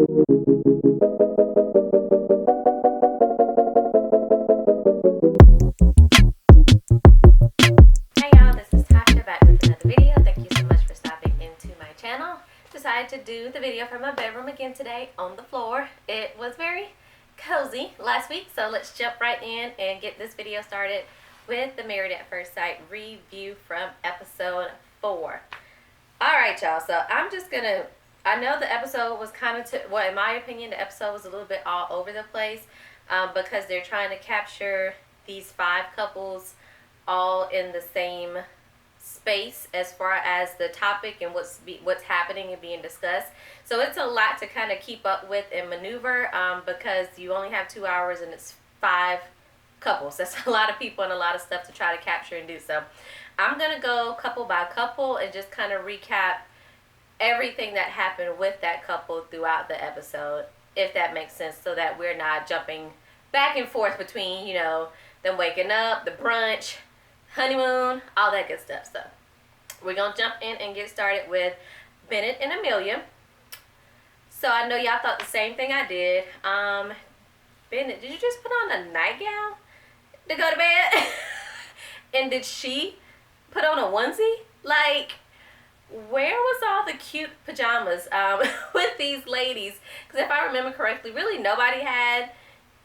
y'all, this is Tasha back with another video. Thank you so much for stopping into my channel. Decided to do the video from my bedroom again today on the floor. It was very cozy last week, so let's jump right in and get this video started with the Married at First Sight review from episode 4. Alright y'all, so I'm just gonna, I know the episode was kind of, well, in my opinion, the episode was a little bit all over the place because they're trying to capture these 5 couples all in the same space as far as the topic and what's happening and being discussed. So it's a lot to kind of keep up with and maneuver because you only have 2 hours and it's 5 couples. That's a lot of people and a lot of stuff to try to capture and do. So I'm going to go couple by couple and just kind of recap everything that happened with that couple throughout the episode, if that makes sense, so that we're not jumping back and forth between, you know, them waking up, the brunch, honeymoon, all that good stuff. So we're going to jump in and get started with Bennett and Amelia. So I know y'all thought the same thing I did. Bennett, did you just put on a nightgown to go to bed? And did she put on a onesie? Like, where was all the cute pajamas with these ladies? Because if I remember correctly, really nobody had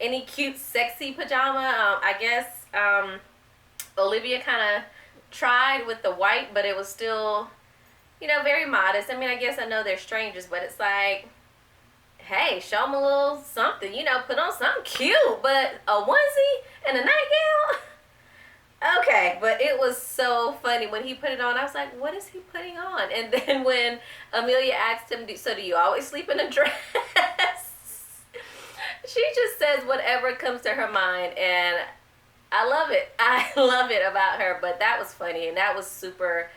any cute, sexy pajama. I guess Olivia kind of tried with the white, but it was still, you know, very modest. I mean, I guess I know they're strangers, but it's like, hey, show them a little something, you know, put on something cute, but a onesie and a nightgown? Okay, but it was so funny when he put it on. I was like, what is he putting on? And then when Amelia asked him, so do you always sleep in a dress? She just says whatever comes to her mind, and I love it. I love it about her, but that was funny, and that was super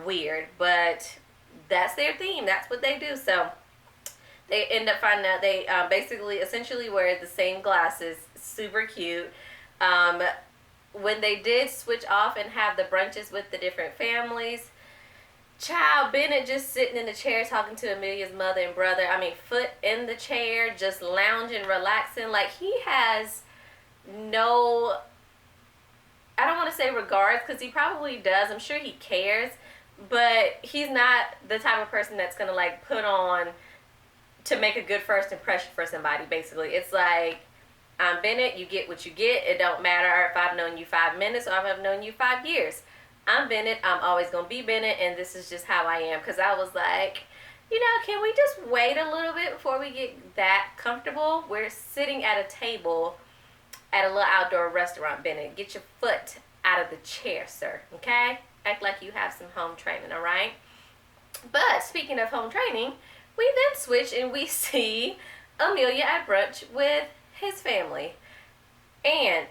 weird, but that's their theme. That's what they do. So they end up finding out they essentially wear the same glasses. Super cute. When they did switch off and have the brunches with the different families, child, Bennett just sitting in the chair talking to Amelia's mother and brother. I mean, foot in the chair, just lounging, relaxing. Like, he has no, I don't want to say regards, because he probably does. I'm sure he cares, but he's not the type of person that's going to, like, put on to make a good first impression for somebody, basically. It's like, I'm Bennett, you get what you get. It don't matter if I've known you 5 minutes or if I've known you 5 years. I'm Bennett, I'm always going to be Bennett, and this is just how I am. Because I was like, you know, can we just wait a little bit before we get that comfortable? We're sitting at a table at a little outdoor restaurant, Bennett. Get your foot out of the chair, sir, okay? Act like you have some home training, all right? But speaking of home training, we then switch and we see Amelia at brunch with his family. And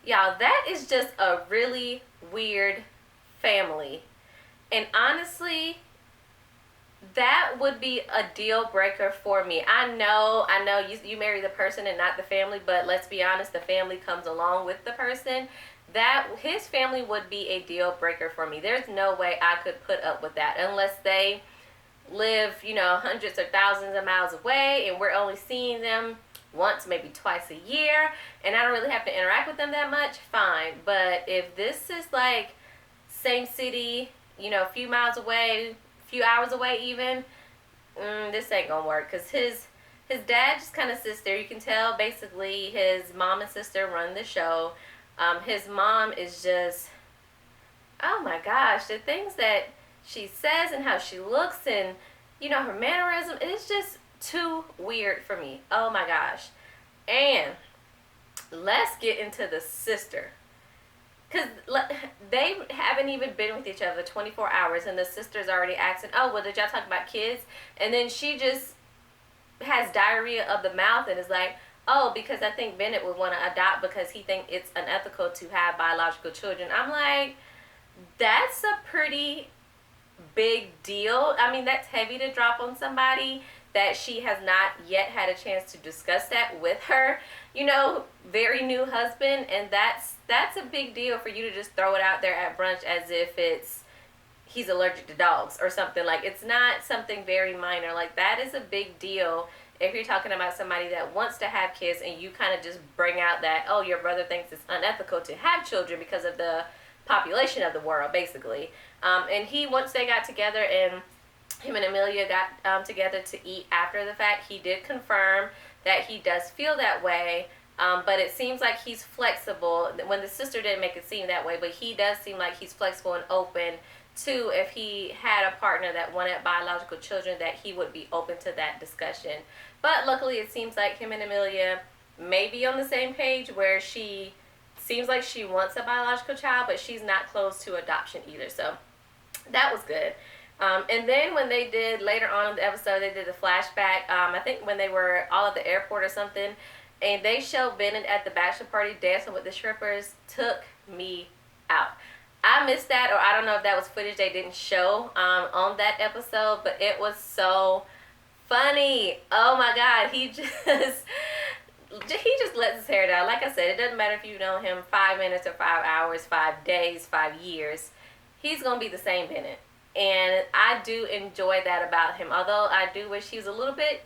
y'all, that is just a really weird family. And honestly, that would be a deal breaker for me. I know you marry the person and not the family, but let's be honest, the family comes along with the person. That his family would be a deal breaker for me. There's no way I could put up with that unless they live, you know, hundreds or thousands of miles away and we're only seeing them once, maybe twice a year, and I don't really have to interact with them that much, fine. But if this is like same city, you know, a few miles away, a few hours away even, this ain't gonna work. Because his dad just kind of sits there. You can tell basically his mom and sister run the show. His mom is just, oh my gosh, the things that she says and how she looks and, you know, her mannerism, it's just too weird for me. Oh my gosh. And let's get into the sister. Because they haven't even been with each other 24 hours and the sister's already asking, oh, well, did y'all talk about kids? And then she just has diarrhea of the mouth and is like, oh, because I think Bennett would want to adopt because he thinks it's unethical to have biological children. I'm like, that's a pretty big deal. I mean, that's heavy to drop on somebody that she has not yet had a chance to discuss that with her, you know, very new husband. And that's a big deal for you to just throw it out there at brunch as if it's, he's allergic to dogs or something. Like, it's not something very minor. Like, that is a big deal if you're talking about somebody that wants to have kids and you kind of just bring out that, oh, your brother thinks it's unethical to have children because of the population of the world, basically. And once they got together and him and Amelia got together to eat after the fact, he did confirm that he does feel that way. But it seems like he's flexible. When the sister didn't make it seem that way, but he does seem like he's flexible and open to, if he had a partner that wanted biological children, that he would be open to that discussion. But luckily it seems like him and Amelia may be on the same page, where she seems like she wants a biological child, but she's not close to adoption either. So that was good. And then when they did, later on in the episode, they did the flashback, I think when they were all at the airport or something, and they showed Bennett at the bachelor party dancing with the strippers, took me out. I missed that, or I don't know if that was footage they didn't show on that episode, but it was so funny. Oh my God, he just lets his hair down. Like I said, it doesn't matter if you know him 5 minutes or 5 hours, 5 days, 5 years. He's going to be the same Bennett. And I do enjoy that about him. Although I do wish he was a little bit,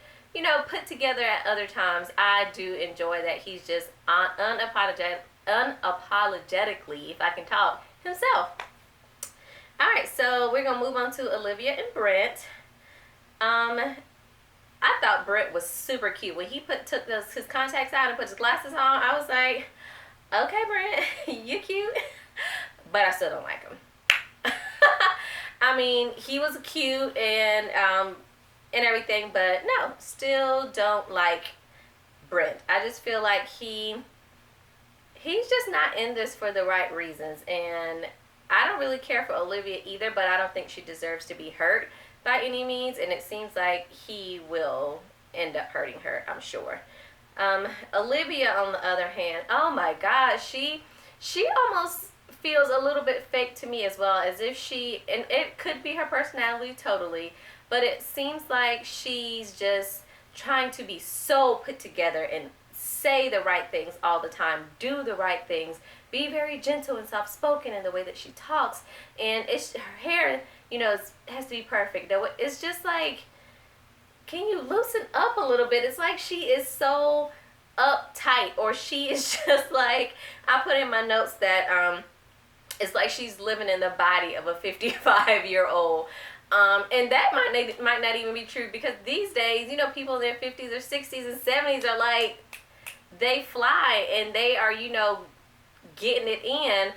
put together at other times. I do enjoy that he's just unapologetically, if I can talk, himself. Alright, so we're going to move on to Olivia and Brent. I thought Brent was super cute. When he took his contacts out and put his glasses on, I was like, okay, Brent, you cute. But I still don't like him. I mean, he was cute and everything, but no, still don't like Brent. I just feel like he's just not in this for the right reasons, and I don't really care for Olivia either, but I don't think she deserves to be hurt by any means, and it seems like he will end up hurting her, I'm sure. Olivia, on the other hand, oh my gosh, she almost feels a little bit fake to me, as well, as if and it could be her personality totally, but it seems like she's just trying to be so put together and say the right things all the time, do the right things, be very gentle and soft-spoken in the way that she talks, and her hair, has to be perfect. It's just like, can you loosen up a little bit? It's like she is so uptight, or she is just like, I put in my notes that it's like she's living in the body of a 55-year-old. And that might not even be true, because these days, people in their 50s or 60s and 70s are like, they fly and they are, getting it in.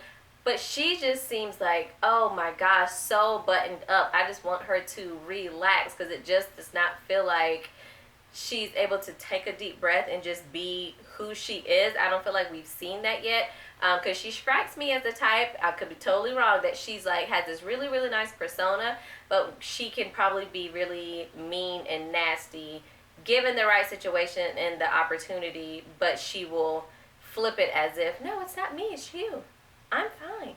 But she just seems like, oh my gosh, so buttoned up. I just want her to relax, because it just does not feel like she's able to take a deep breath and just be who she is. I don't feel like we've seen that yet. Because she strikes me as the type, I could be totally wrong, that she's like, has this really, really nice persona, but she can probably be really mean and nasty given the right situation and the opportunity, but she will flip it as if, no, it's not me, it's you. I'm fine.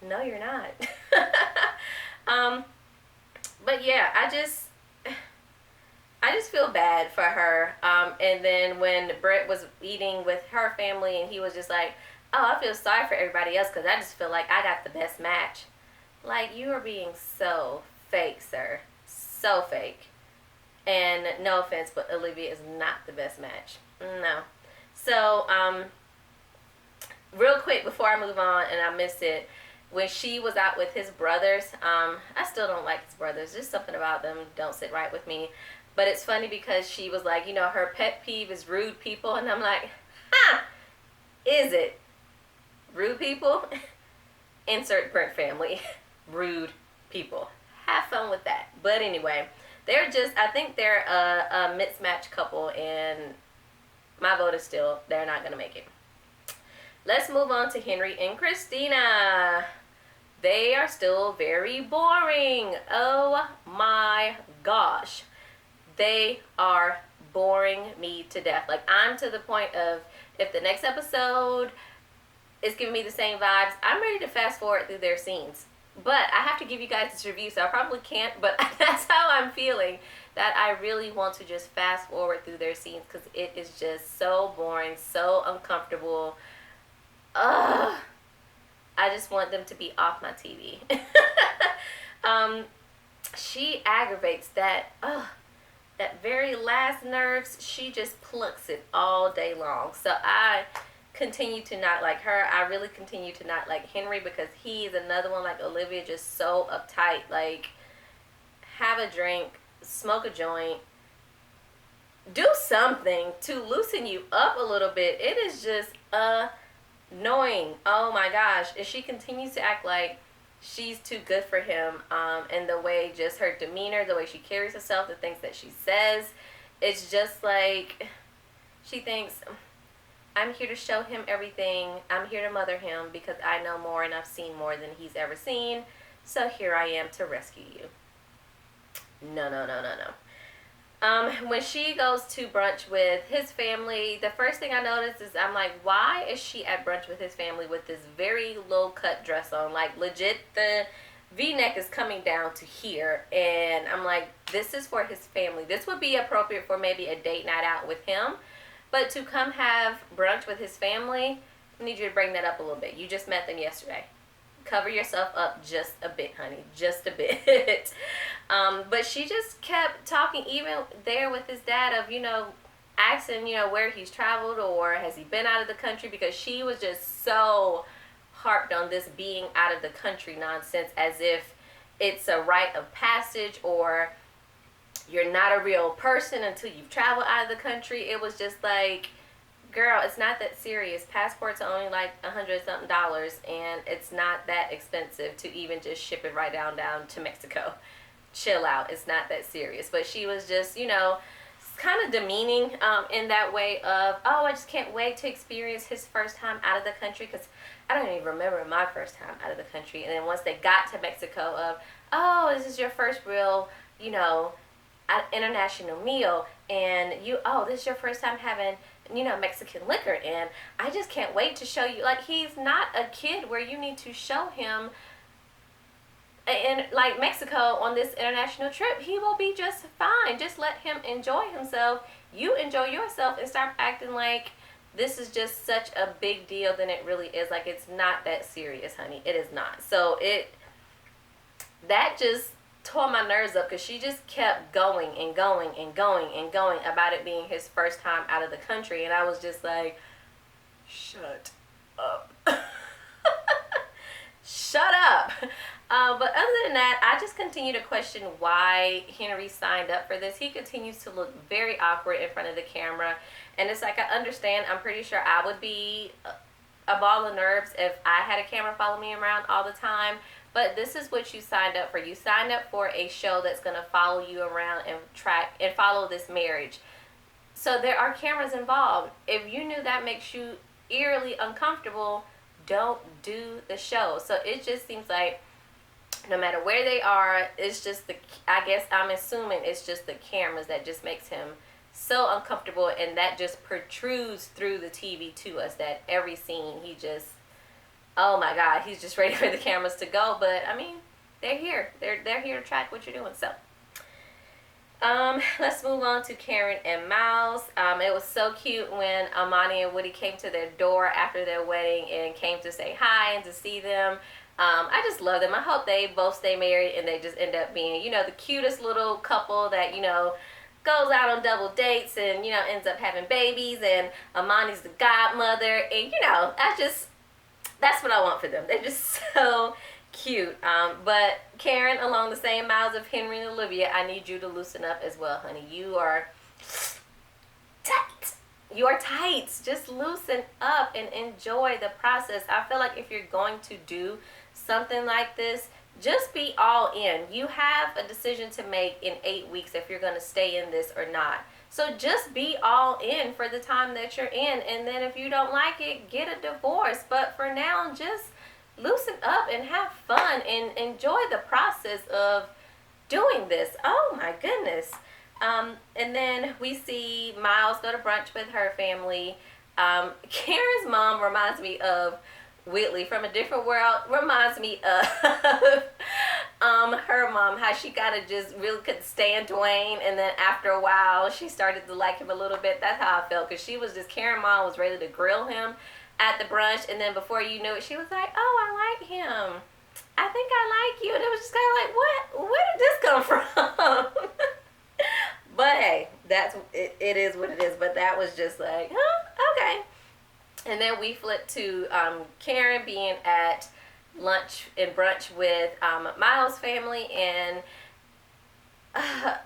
No, you're not. But yeah, I just feel bad for her. And then when Brett was eating with her family and he was just like, oh, I feel sorry for everybody else because I just feel like I got the best match. Like, you are being so fake, sir. So fake. And no offense, but Olivia is not the best match. No. So, real quick before I move on, and I missed it, when she was out with his brothers, I still don't like his brothers. Just something about them don't sit right with me. But it's funny because she was like, her pet peeve is rude people. And I'm like, is it? Rude people? Insert Brent family. Rude people. Have fun with that. But anyway, I think they're a mismatched couple, and my vote is still, they're not going to make it. Let's move on to Henry and Christina. They are still very boring. Oh my gosh. They are boring me to death. Like, I'm to the point of, if the next episode is giving me the same vibes, I'm ready to fast forward through their scenes. But I have to give you guys this review, so I probably can't, but that's how I'm feeling, that I really want to just fast forward through their scenes, because it is just so boring, so uncomfortable. Ugh. I just want them to be off my TV. She aggravates that, that very last nerves. She just plucks it all day long. So I continue to not like her. I really continue to not like Henry because he is another one like Olivia, just so uptight. Like, have a drink, smoke a joint, do something to loosen you up a little bit. It is just annoying. Oh my gosh. And she continues to act like she's too good for him, and the way, just her demeanor, the way she carries herself, the things that she says, it's just like she thinks, I'm here to show him everything. I'm here to mother him because I know more and I've seen more than he's ever seen. So here I am to rescue you. No, no, no, no, no. When she goes to brunch with his family, the first thing I noticed is, I'm like, why is she at brunch with his family with this very low cut dress on? Like, legit, the V-neck is coming down to here. And I'm like, this is for his family. This would be appropriate for maybe a date night out with him. But to come have brunch with his family, I need you to bring that up a little bit. You just met them yesterday. Cover yourself up just a bit, honey. Just a bit. But she just kept talking, even there with his dad, of, asking, where he's traveled or has he been out of the country, because she was just so harped on this being out of the country nonsense, as if it's a rite of passage or you're not a real person until you've traveled out of the country. It was just like, girl, it's not that serious. Passports are only like $100-something, and it's not that expensive to even just ship it right down to Mexico. Chill out. It's not that serious. But she was just, kind of demeaning in that way of, oh, I just can't wait to experience his first time out of the country, because I don't even remember my first time out of the country. And then once they got to Mexico, of, oh, this is your first real, international meal, and this is your first time having Mexican liquor, and I just can't wait to show you. Like, he's not a kid where you need to show him in like Mexico on this international trip. He will be just fine. Just let him enjoy himself. You enjoy yourself and start acting like this is just such a big deal than it really is. Like, it's not that serious, honey. It is not. So that just tore my nerves up, because she just kept going and going and going and going about it being his first time out of the country. And I was just like, shut up. Shut up. But other than that, I just continue to question why Henry signed up for this. He continues to look very awkward in front of the camera. And it's like, I understand. I'm pretty sure I would be a ball of nerves if I had a camera follow me around all the time. But this is what you signed up for. You signed up for a show that's going to follow you around and track and follow this marriage. So there are cameras involved. If you knew that makes you eerily uncomfortable, don't do the show. So it just seems like no matter where they are, it's just I'm assuming it's just the cameras that just makes him so uncomfortable, and that just protrudes through the TV to us, that every scene he just, oh my God, he's just ready for the cameras to go. But I mean, they're here. They're here to track what you're doing. So let's move on to Karen and Miles. It was so cute when Imani and Woody came to their door after their wedding and came to say hi and to see them. I just love them. I hope they both stay married and they just end up being, the cutest little couple that, goes out on double dates and, ends up having babies, and Imani's the godmother, and, that's what I want for them. They're just so cute. But Karen, along the same miles of Henry and Olivia, I need you to loosen up as well, honey. You are tight. You are tight. Just loosen up and enjoy the process. I feel like if you're going to do something like this, just be all in. You have a decision to make in 8 weeks if you're going to stay in this or not. So just be all in for the time that you're in. And then if you don't like it, get a divorce. But for now, just loosen up and have fun and enjoy the process of doing this. Oh my goodness. And then we see Miles go to brunch with her family. Karen's mom reminds me of Whitley from A Different World. Reminds me of her mom, how she kind of just really couldn't stand Dwayne, and then after a while she started to like him a little bit. That's how I felt, because she was just, Karen mom was ready to grill him at the brunch, and then before you knew it, she was like, oh, I like him. I think I like you. And it was just kind of like, what? Where did this come from? But hey, that's it is what it is. But that was just like, huh? Okay. And then we flipped to Karen being at lunch and brunch with Miles' family, and I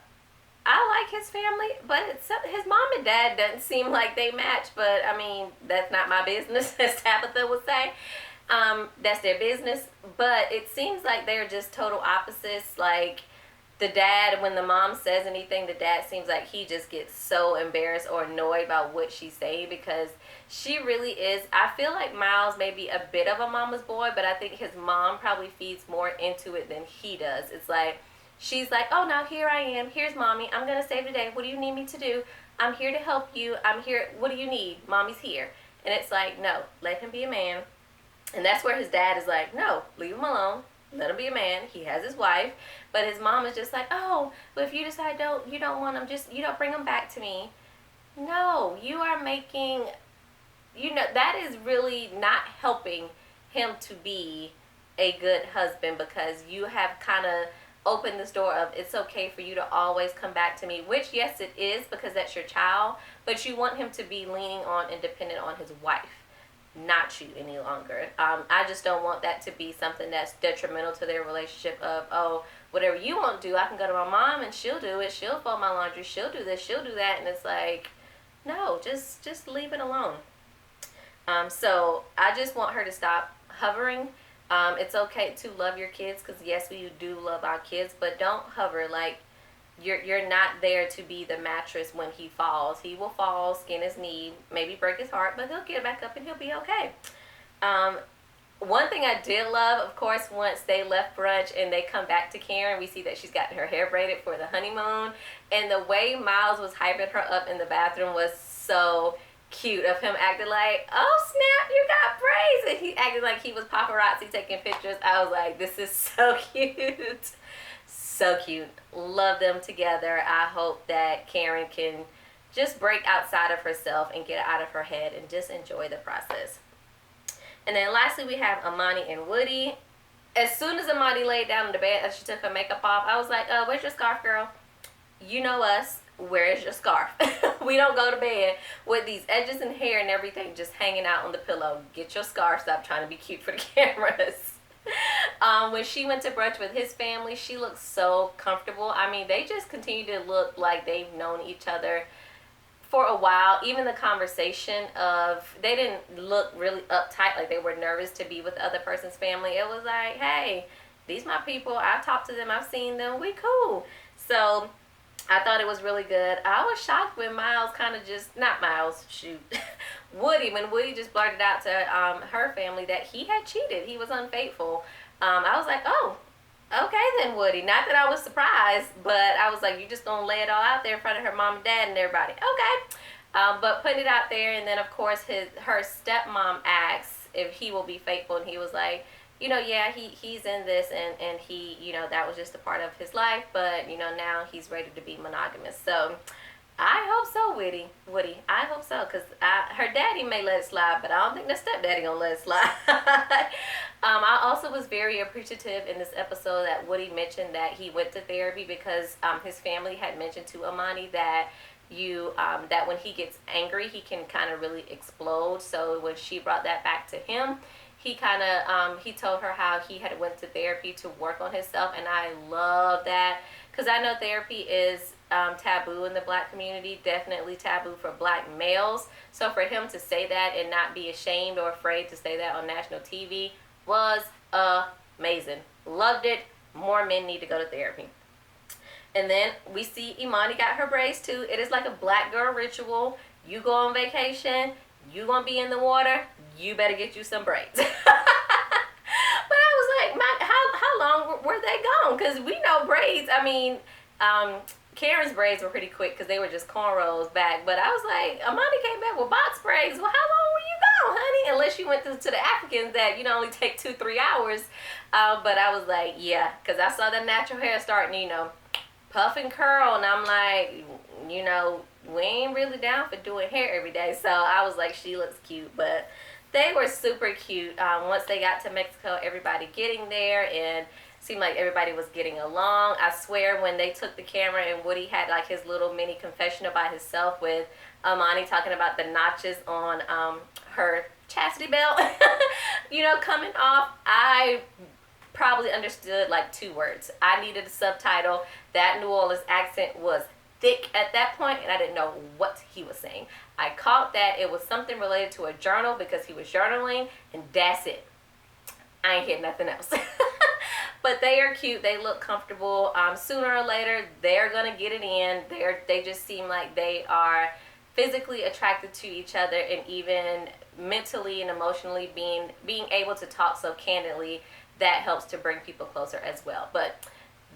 like his family, but his mom and dad doesn't seem like they match. But I mean, that's not my business, as Tabitha would say. That's their business. But it seems like they're just total opposites. Like the dad, when the mom says anything, the dad seems like he just gets so embarrassed or annoyed about what she's saying, because she really is. I feel like Miles may be a bit of a mama's boy, but I think his mom probably feeds more into it than he does. It's like, she's like, oh, now here I am. Here's mommy. I'm going to save the day. What do you need me to do? I'm here to help you. I'm here. What do you need? Mommy's here. And it's like, no, let him be a man. And that's where his dad is like, no, leave him alone. Let him be a man. He has his wife. But his mom is just like, oh, but if you decide you don't want him, just, bring him back to me. No, you are making, that is really not helping him to be a good husband, because you have kind of opened this door of, it's okay for you to always come back to me, which yes it is, because that's your child, but you want him to be leaning on and dependent on his wife, not you any longer. I just don't want that to be something that's detrimental to their relationship of, oh, whatever you want to do, I can go to my mom and she'll do it. She'll fold my laundry. She'll do this. She'll do that. And it's like, no, just leave it alone. So I just want her to stop hovering. It's okay to love your kids, because yes, we do love our kids, but don't hover. Like, you're not there to be the mattress when he falls. He will fall, skin his knee, maybe break his heart, but he'll get back up and he'll be okay. One thing I did love, of course, once they left brunch and they come back to Karen, we see that she's gotten her hair braided for the honeymoon, and the way Miles was hyping her up in the bathroom was so cute, of him acting like, oh snap, you got braids, and he acted like he was paparazzi taking pictures. I was like, this is so cute. So cute. Love them together. I hope that Karen can just break outside of herself and get out of her head and just enjoy the process. And then lastly, we have Imani and Woody. As soon as Imani laid down in the bed and she took her makeup off, I was like, where's your scarf, girl? You know us. Where is your scarf? We don't go to bed with these edges and hair and everything just hanging out on the pillow. Get your scarf. Stop trying to be cute for the cameras. When she went to brunch with his family, she looked so comfortable. I mean, they just continue to look like they've known each other for a while. Even the conversation of, they didn't look really uptight, like they were nervous to be with the other person's family. It was like, hey, these my people. I've talked to them. I've seen them. We cool. So I thought it was really good. I was shocked when Miles kind of just, not Miles, shoot, Woody, when Woody just blurted out to her family that he had cheated. He was unfaithful. I was like, oh, okay then, Woody. Not that I was surprised, but I was like, you just gonna lay it all out there in front of her mom and dad and everybody. Okay. But putting it out there, and then of course her stepmom asks if he will be faithful, and he was like, yeah, he's in this, and he, that was just a part of his life, but, now he's ready to be monogamous. So I hope so, Woody. I hope so, because her daddy may let it slide, but I don't think the stepdaddy gonna let it slide. I also was very appreciative in this episode that Woody mentioned that he went to therapy, because his family had mentioned to Imani that that when he gets angry, he can kind of really explode. So when she brought that back to him, he kind of, he told her how he had went to therapy to work on himself, and I love that, because I know therapy is taboo in the black community, definitely taboo for black males. So for him to say that and not be ashamed or afraid to say that on national TV was amazing. Loved it. More men need to go to therapy. And then we see Imani got her braids too. It is like a black girl ritual. You go on vacation, you gonna be in the water, you better get you some braids. But I was like, how long were they gone? Because we know braids, I mean, Karen's braids were pretty quick because they were just cornrows back. But I was like, Imani came back with box braids. Well, how long were you gone, honey? Unless you went to the Africans that, only take 2-3 hours. But I was like, yeah, because I saw the natural hair starting, puff and curl. And I'm like, we ain't really down for doing hair every day. So I was like, she looks cute. But They were super cute. Once they got to Mexico, everybody getting there, and seemed like everybody was getting along. I swear when they took the camera and Woody had like his little mini confessional by himself with Imani talking about the notches on her chastity belt, you know, coming off, I probably understood like 2 words. I needed a subtitle. That New Orleans accent was thick at that point, and I didn't know what he was saying. I caught that it was something related to a journal because he was journaling, and that's it. I ain't hear nothing else. But they are cute. They look comfortable. Sooner or later, they're gonna get it in. They just seem like they are physically attracted to each other, and even mentally and emotionally being able to talk so candidly, that helps to bring people closer as well. But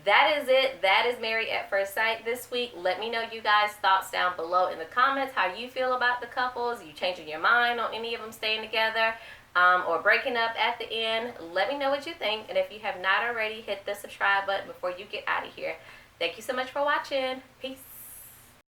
that is it. That is Married at First Sight this week. Let me know you guys' thoughts down below in the comments, how you feel about the couples. You changing your mind on any of them staying together or breaking up at the end? Let me know what you think. And if you have not already, hit the subscribe button before you get out of here. Thank you so much for watching. Peace.